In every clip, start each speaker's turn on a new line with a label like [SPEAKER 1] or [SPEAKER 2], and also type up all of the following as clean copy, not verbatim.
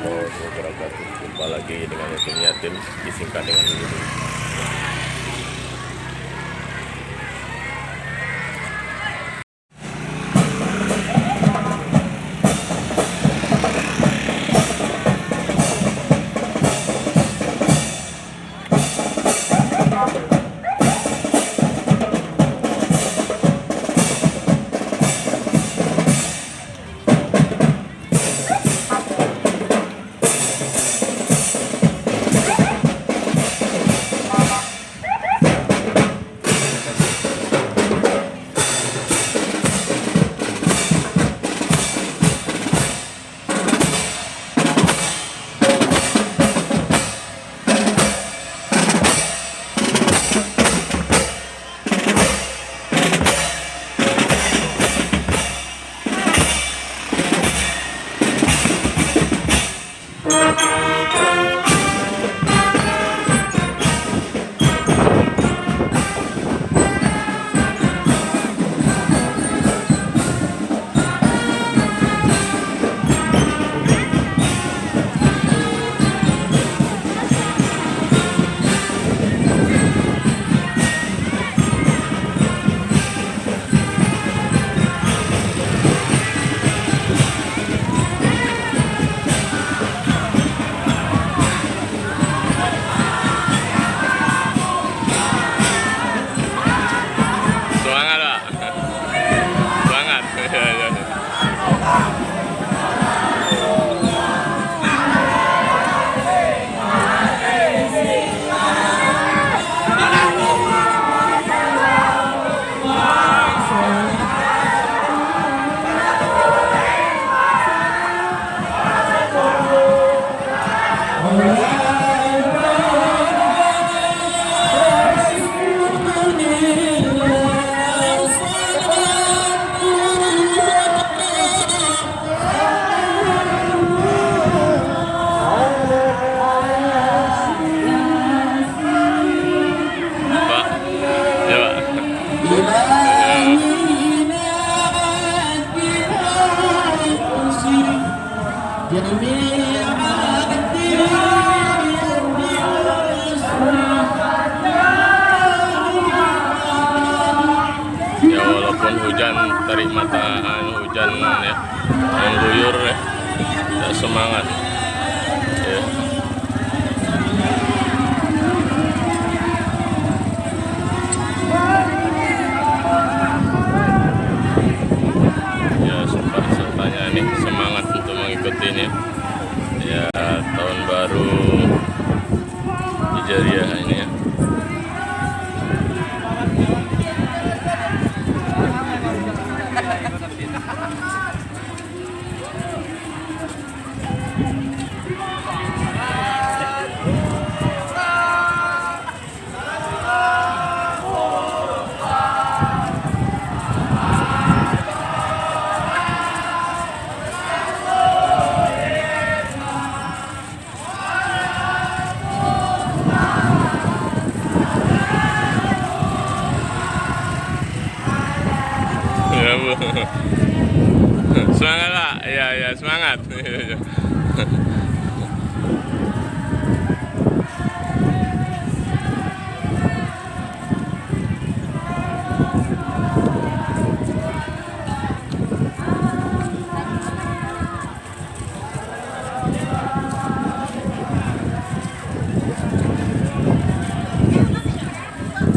[SPEAKER 1] warahmatullahi wabarakatuh. Jumpa lagi dengan Yatim, disingkat dengan ini. Ya walaupun hujan tarik mata, hujan ya, mengguyur ya, tidak semangat ya. Ya sertanya ini semangat untuk mengikuti ini ya, tahun baru Hijriah ini ya. Semangat Pak, ya semangat.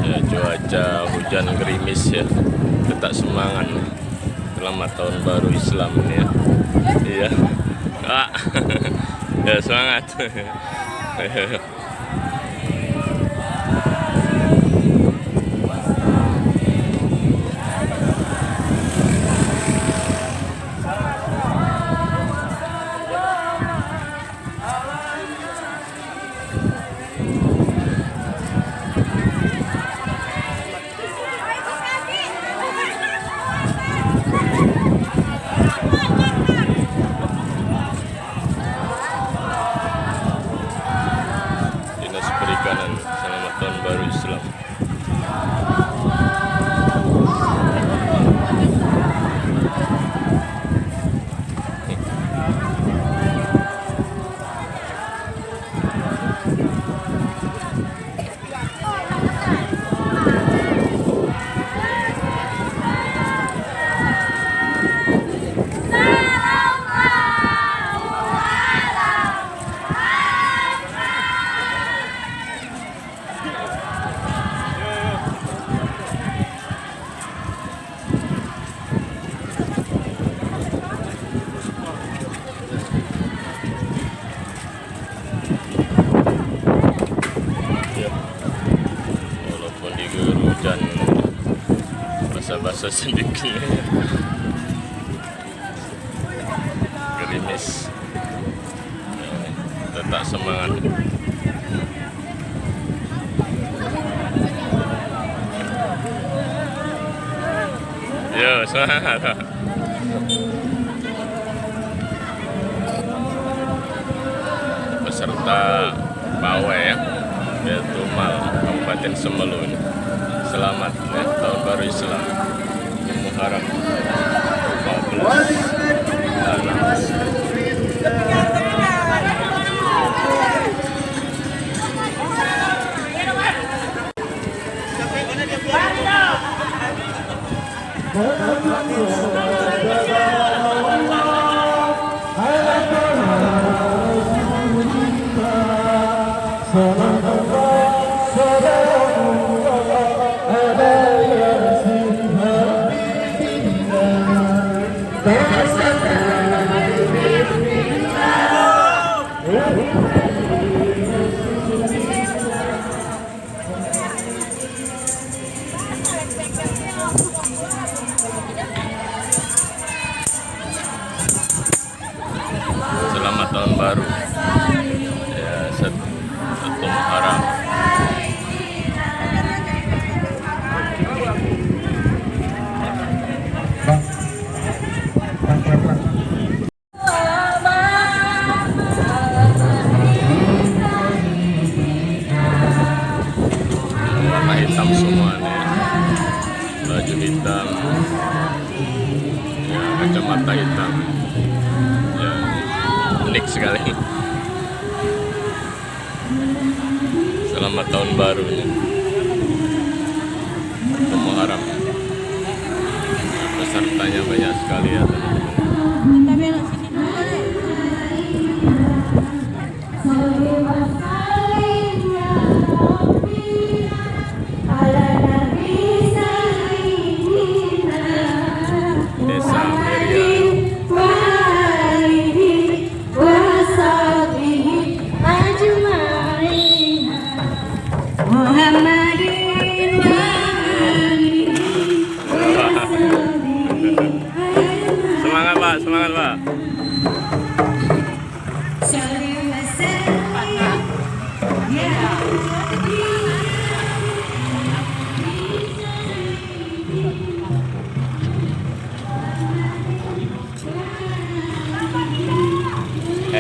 [SPEAKER 1] Ya, cuaca hujan gerimis ya, tetap semangat. Selamat tahun baru Islam ini ya. Iya. Ah. Ya semangat. terasa sedikit gerimis. Tetap semangat. Yo, semangat. Peserta pawai ya, yaitu Mal Kabupaten Semelu ini. Selamat ya, tahun baru Islam Muharram 14. Selamat tahun baru ya, satu Muharram. Warna hitam semuanya, baju hitam ya, kacamata hitam ya, unik sekali. Selamat tahun barunya Muharram. Pesertanya banyak sekali ya teman-teman. Desa Semangat Pak, semangat Pak.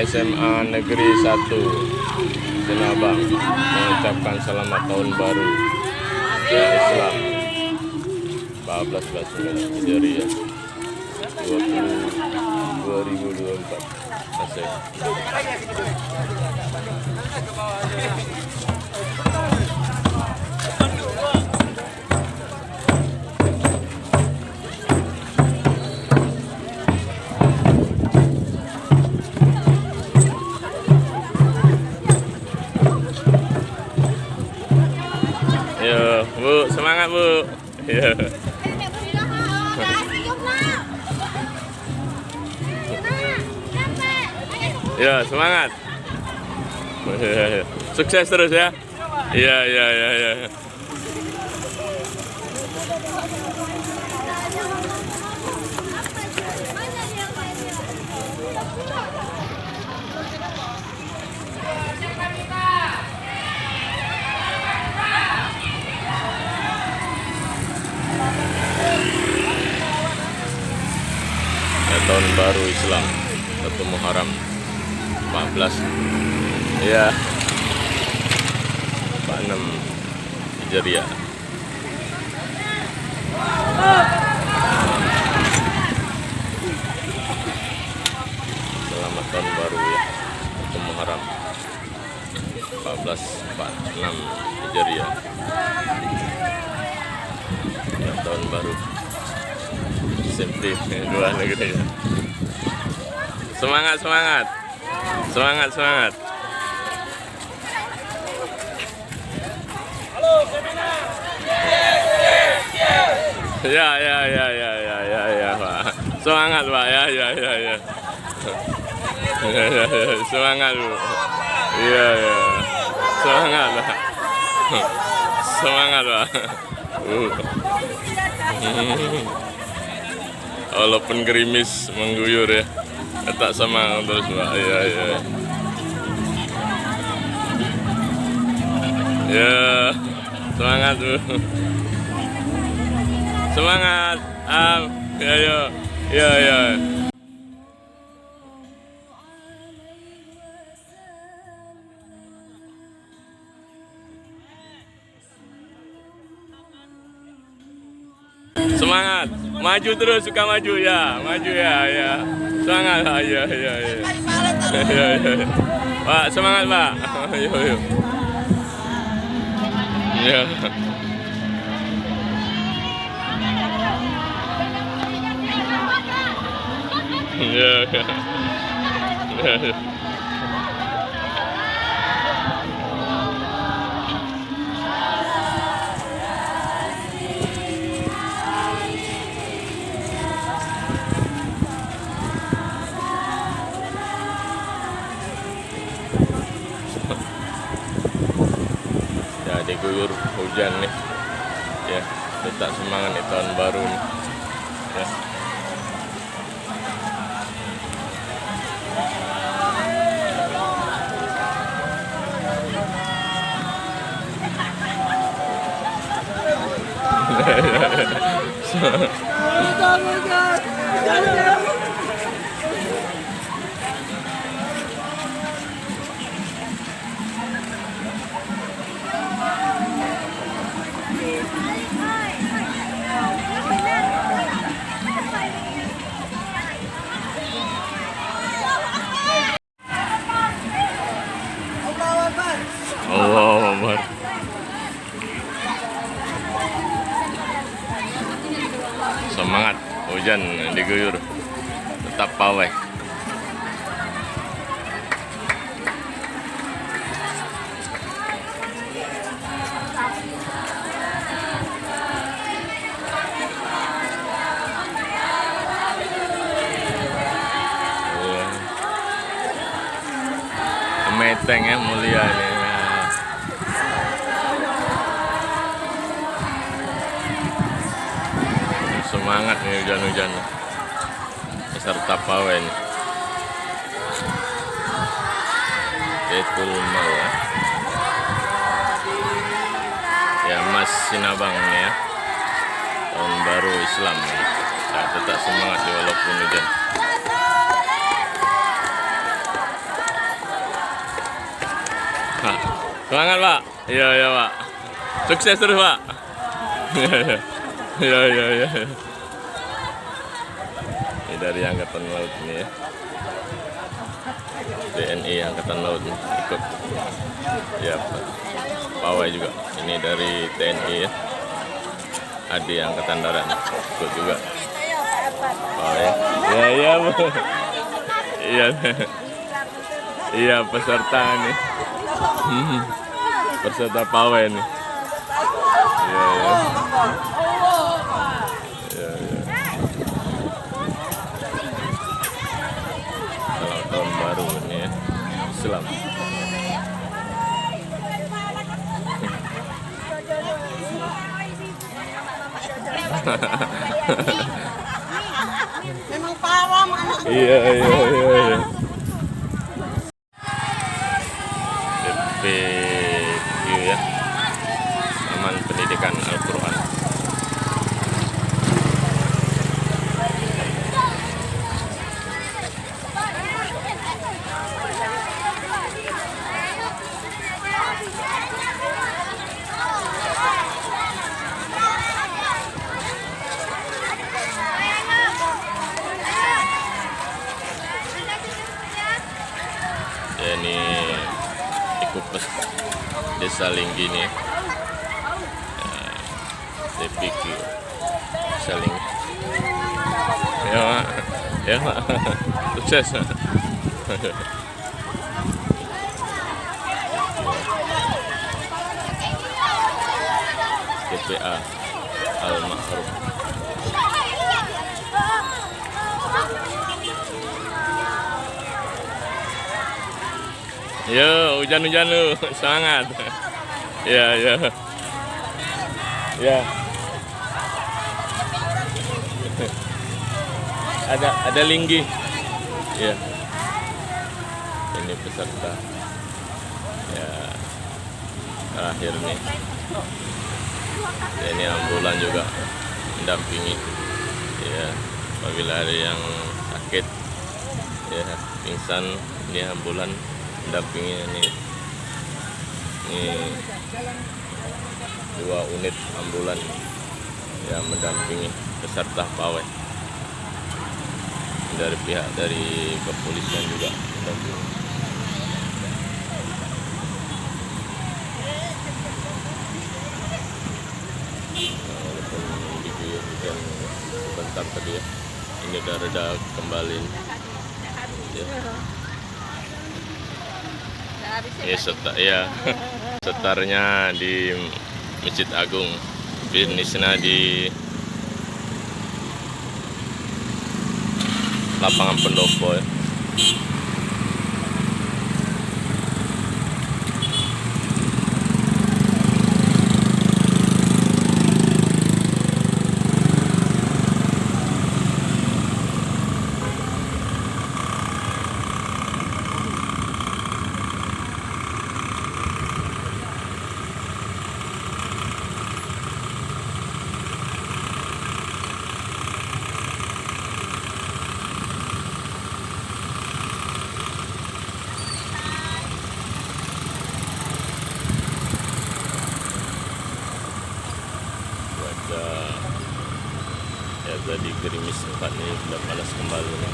[SPEAKER 1] SMA Negeri 1 Sinabang mengucapkan selamat tahun baru ya Islam 14 Hijriah 2024. Asik. Yo, Bu, semangat Bu. Yo. Ya, semangat. Sukses terus ya. Iya, iya, iya, iya. Ya, tahun baru Islam 1 Muharram 14 ya 46 Hijriah. Selamat tahun baru ya 1 Muharram 1446 Hijriah ya, tahun baru Simply luar negeri. Semangat, semangat. Semangat, semangat.
[SPEAKER 2] Halo, seminar.
[SPEAKER 1] Ya, ya, ya, ya, ya, ya, ya, Pak. Semangat, Pak. Ya, ya, ya, ya. Semangat, Bu. Iya, ya. Semangat, Pak. Semangat, Pak. Walaupun gerimis mengguyur ya, tetap semangat terus Pak. Iya, iya. Ya, semangat Bu. Semangat. Ya, ya. Ya, ya. Semangat, maju terus, suka maju ya, maju ya, ya. Semangat, ya, ya, ya. Ya, ya. Pak, semangat Pak. Yuk, yuk. Ya. Ya, ya. Ya, ya. Ya, diguyur hujan nih. Ya, tetap semangat nih tahun baru nih. Ya. Allah Akbar. Semangat, hujan diguyur, tetap pawai. Meteng ya, mulia ini. Semangat nih hujan-hujan peserta pawai nih. Betul mal ya, Mas Sinabang nih ya, tahun baru Islam nih. Ya, tetap semangat ya, walaupun hujan. Ha, semangat Pak. Iya, iya Pak. Sukses terus Pak. Iya, iya, iya. Ini dari Angkatan Laut nih ya. TNI Angkatan Laut nih, ikut. Ya, pawai juga. Ini dari TNI ya. Adi Angkatan Darat nih, ikut juga. Pawai. Ya, iya Bu. Iya. Iya, peserta nih. Peserta pawai nih. Iya, iya. Iya, iya. Kalau tahun baru ini ya, Islam.
[SPEAKER 2] Memang parah anak.
[SPEAKER 1] Iya, iya, iya, iya. DPQ ya, Taman Pendidikan Al-Quran. Ya, ini Ikupes Desa Linggi nih ya. DPQ Desa Linggi. Ya Mak, ya Mak. Sukses. TPA Al-Ma'ruf. Yo, hujan-hujan lu, semangat. Ya, ya. Ya. ada linggi. Ya. Ini peserta. Ya. Terakhir nih. Ini ambulan juga mendampingi. Ya. Apabila ada yang sakit, ya pingsan, ini ambulan mendampingi ini 2 unit ambulan yang mendampingi peserta pawai dari pihak dari kepolisian juga mendampingi. Walaupun diguyur hujan sebentar tadi ya, ini udah reda kembali ya. Setarnya di Masjid Agung, finishnya di lapangan Pendopo ya. Ya tadi gerimis sempat nih, sudah panas kembali nih.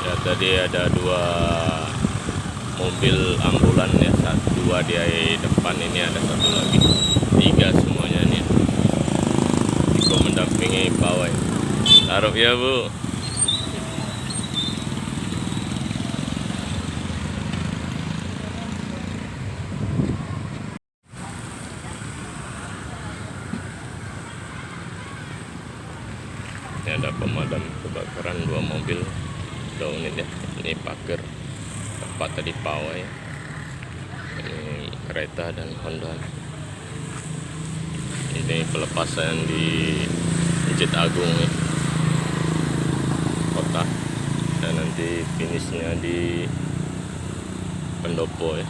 [SPEAKER 1] Ya tadi ada 2 mobil ambulan ya, 2 di depan, ini ada 1 lagi, 3 semuanya nih ikut mendampingi pawai. Taruh ya Bu. Ini ada pemadam kebakaran 2 mobil, 2 unit ya. Ini pagar tempat tadi pawai. Ini kereta dan Honda. Ini pelepasan di Masjid Agung ya, kota, dan nanti finishnya di Pendopo ya.